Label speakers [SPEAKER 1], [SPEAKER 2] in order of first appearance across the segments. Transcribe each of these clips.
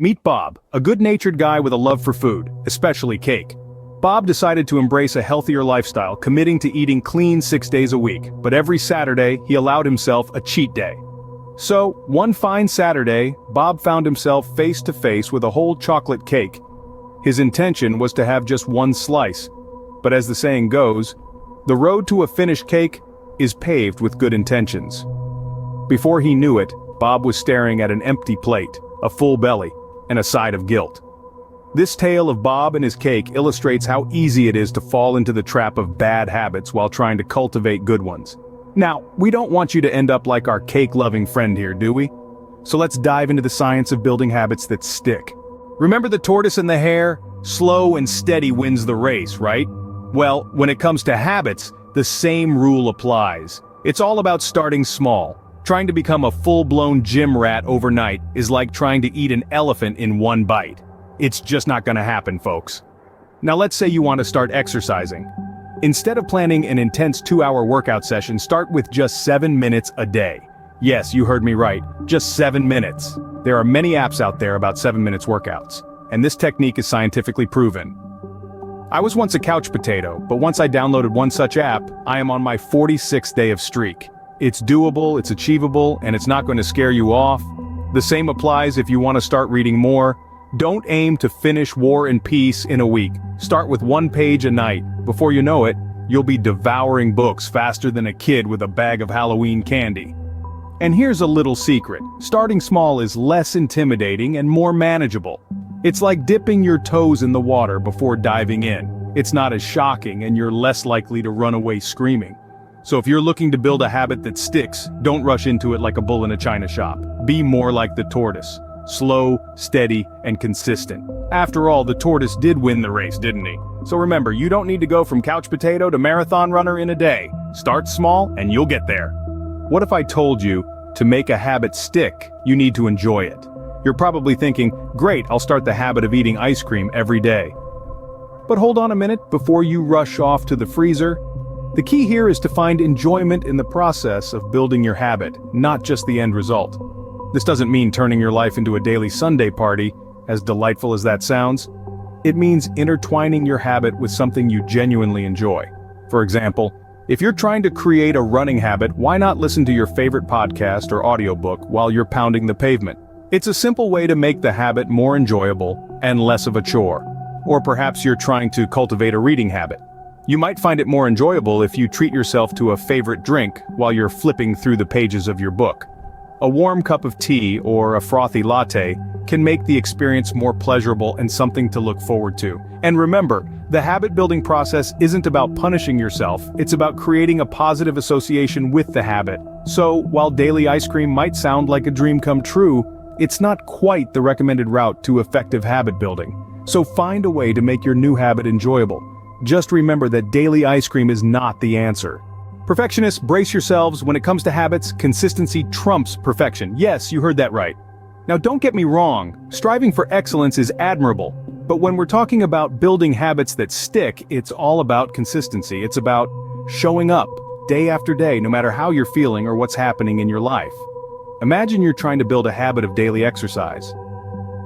[SPEAKER 1] Meet Bob, a good-natured guy with a love for food, especially cake. Bob decided to embrace a healthier lifestyle, committing to eating clean 6 days a week, but every Saturday he allowed himself a cheat day. So, one fine Saturday, Bob found himself face to face with a whole chocolate cake. His intention was to have just one slice, but as the saying goes, the road to a finished cake is paved with good intentions. Before he knew it, Bob was staring at an empty plate, a full belly, and a side of guilt. This tale of Bob and his cake illustrates how easy it is to fall into the trap of bad habits while trying to cultivate good ones. Now, we don't want you to end up like our cake-loving friend here, do we? So let's dive into the science of building habits that stick. Remember the tortoise and the hare? Slow and steady wins the race, right? Well, when it comes to habits, the same rule applies. It's all about starting small. Trying to become a full-blown gym rat overnight is like trying to eat an elephant in one bite. It's just not gonna happen, folks. Now let's say you want to start exercising. Instead of planning an intense 2-hour workout session, start with just 7 minutes a day. Yes, you heard me right, just 7 minutes. There are many apps out there about 7 minutes workouts, and this technique is scientifically proven. I was once a couch potato, but once I downloaded one such app, I am on my 46th day of streak. It's doable, it's achievable, and it's not going to scare you off. The same applies if you want to start reading more. Don't aim to finish War and Peace in a week. Start with 1 page a night. Before you know it, you'll be devouring books faster than a kid with a bag of Halloween candy. And here's a little secret. Starting small is less intimidating and more manageable. It's like dipping your toes in the water before diving in. It's not as shocking and you're less likely to run away screaming. So if you're looking to build a habit that sticks, don't rush into it like a bull in a china shop. Be more like the tortoise. Slow, steady, and consistent. After all, the tortoise did win the race, didn't he? So remember, you don't need to go from couch potato to marathon runner in a day. Start small and you'll get there. What if I told you, to make a habit stick, you need to enjoy it? You're probably thinking, great, I'll start the habit of eating ice cream every day. But hold on a minute before you rush off to the freezer. The key here is to find enjoyment in the process of building your habit, not just the end result. This doesn't mean turning your life into a daily Sunday party, as delightful as that sounds. It means intertwining your habit with something you genuinely enjoy. For example, if you're trying to create a running habit, why not listen to your favorite podcast or audiobook while you're pounding the pavement? It's a simple way to make the habit more enjoyable and less of a chore. Or perhaps you're trying to cultivate a reading habit. You might find it more enjoyable if you treat yourself to a favorite drink while you're flipping through the pages of your book. A warm cup of tea or a frothy latte can make the experience more pleasurable and something to look forward to. And remember, the habit-building process isn't about punishing yourself, it's about creating a positive association with the habit. So, while daily ice cream might sound like a dream come true, it's not quite the recommended route to effective habit building. So find a way to make your new habit enjoyable. Just remember that daily ice cream is not the answer. Perfectionists, brace yourselves. When it comes to habits, consistency trumps perfection. Yes, you heard that right. Now don't get me wrong, striving for excellence is admirable. But when we're talking about building habits that stick, it's all about consistency. It's about showing up day after day, no matter how you're feeling or what's happening in your life. Imagine you're trying to build a habit of daily exercise.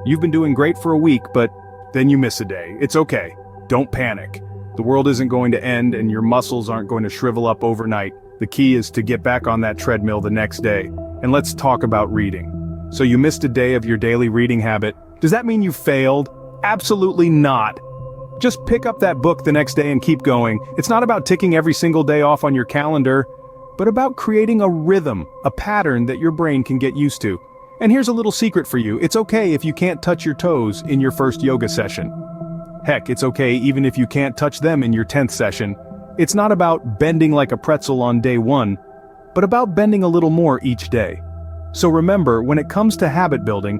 [SPEAKER 1] You've been doing great for a week, but then you miss a day. It's okay. Don't panic. The world isn't going to end and your muscles aren't going to shrivel up overnight. The key is to get back on that treadmill the next day. And let's talk about reading. So you missed a day of your daily reading habit. Does that mean you failed? Absolutely not. Just pick up that book the next day and keep going. It's not about ticking every single day off on your calendar, but about creating a rhythm, a pattern that your brain can get used to. And here's a little secret for you. It's okay if you can't touch your toes in your first yoga session. Heck, it's okay even if you can't touch them in your 10th session. It's not about bending like a pretzel on day 1, but about bending a little more each day. So remember, when it comes to habit building,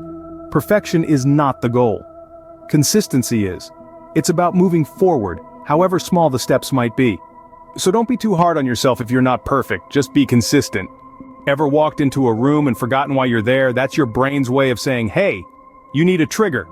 [SPEAKER 1] perfection is not the goal. Consistency is. It's about moving forward, however small the steps might be. So don't be too hard on yourself if you're not perfect, just be consistent. Ever walked into a room and forgotten why you're there? That's your brain's way of saying, hey, you need a trigger.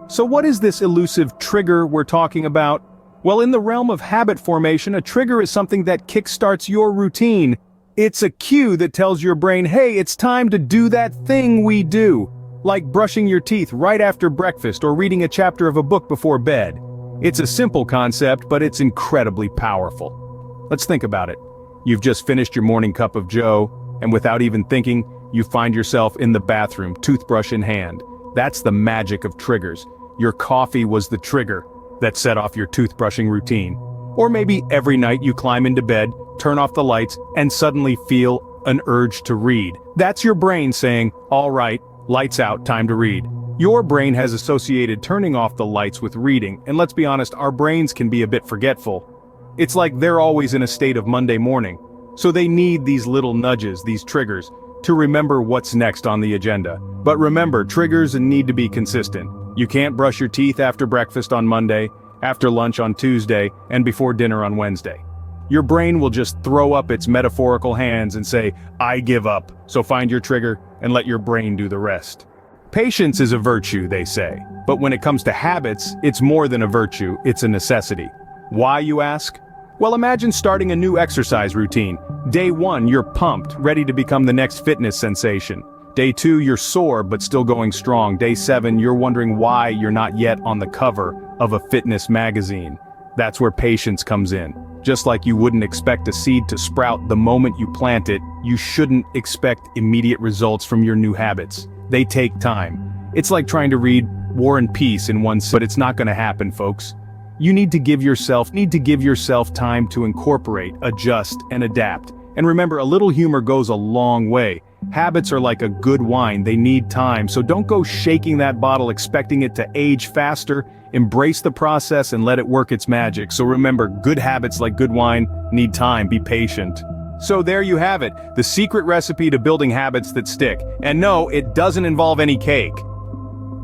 [SPEAKER 1] So what is this elusive trigger we're talking about? Well, in the realm of habit formation, a trigger is something that kickstarts your routine. It's a cue that tells your brain, hey, it's time to do that thing we do. Like brushing your teeth right after breakfast or reading a chapter of a book before bed. It's a simple concept, but it's incredibly powerful. Let's think about it. You've just finished your morning cup of joe, and without even thinking, you find yourself in the bathroom, toothbrush in hand. That's the magic of triggers. Your coffee was the trigger that set off your toothbrushing routine. Or maybe every night you climb into bed, turn off the lights, and suddenly feel an urge to read. That's your brain saying, all right, lights out, time to read. Your brain has associated turning off the lights with reading, and let's be honest, our brains can be a bit forgetful. It's like they're always in a state of Monday morning, so they need these little nudges, these triggers, to remember what's next on the agenda. But remember, triggers need to be consistent. You can't brush your teeth after breakfast on Monday, after lunch on Tuesday, and before dinner on Wednesday. Your brain will just throw up its metaphorical hands and say, I give up. So find your trigger and let your brain do the rest. Patience is a virtue, they say. But when it comes to habits, it's more than a virtue, it's a necessity. Why, you ask? Well, imagine starting a new exercise routine. Day 1, you're pumped, ready to become the next fitness sensation. Day 2, you're sore but still going strong. Day 7, you're wondering why you're not yet on the cover of a fitness magazine. That's where patience comes in. Just like you wouldn't expect a seed to sprout the moment you plant it, you shouldn't expect immediate results from your new habits. They take time. It's like trying to read War and Peace in one sitting, but it's not going to happen, folks. You need to give yourself time to incorporate, adjust, and adapt. And remember, a little humor goes a long way. Habits are like a good wine, they need time, so don't go shaking that bottle expecting it to age faster. Embrace the process and let it work its magic. So remember, good habits like good wine need time, be patient. So there you have it, the secret recipe to building habits that stick. And no, it doesn't involve any cake.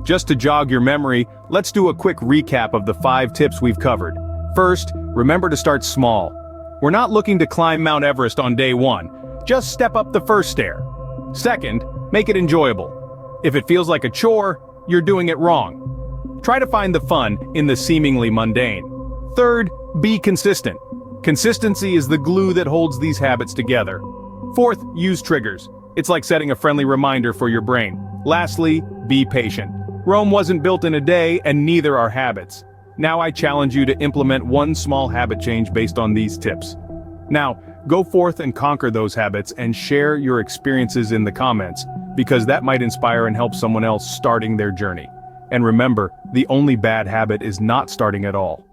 [SPEAKER 1] Just to jog your memory, let's do a quick recap of the 5 tips we've covered. First, remember to start small. We're not looking to climb Mount Everest on day 1. Just step up the first stair. Second, make it enjoyable. If it feels like a chore, you're doing it wrong. Try to find the fun in the seemingly mundane. Third, be consistent. Consistency is the glue that holds these habits together. Fourth, use triggers. It's like setting a friendly reminder for your brain. Lastly, be patient. Rome wasn't built in a day, and neither are habits. Now I challenge you to implement one small habit change based on these tips. Now, go forth and conquer those habits and share your experiences in the comments, because that might inspire and help someone else starting their journey. And remember, the only bad habit is not starting at all.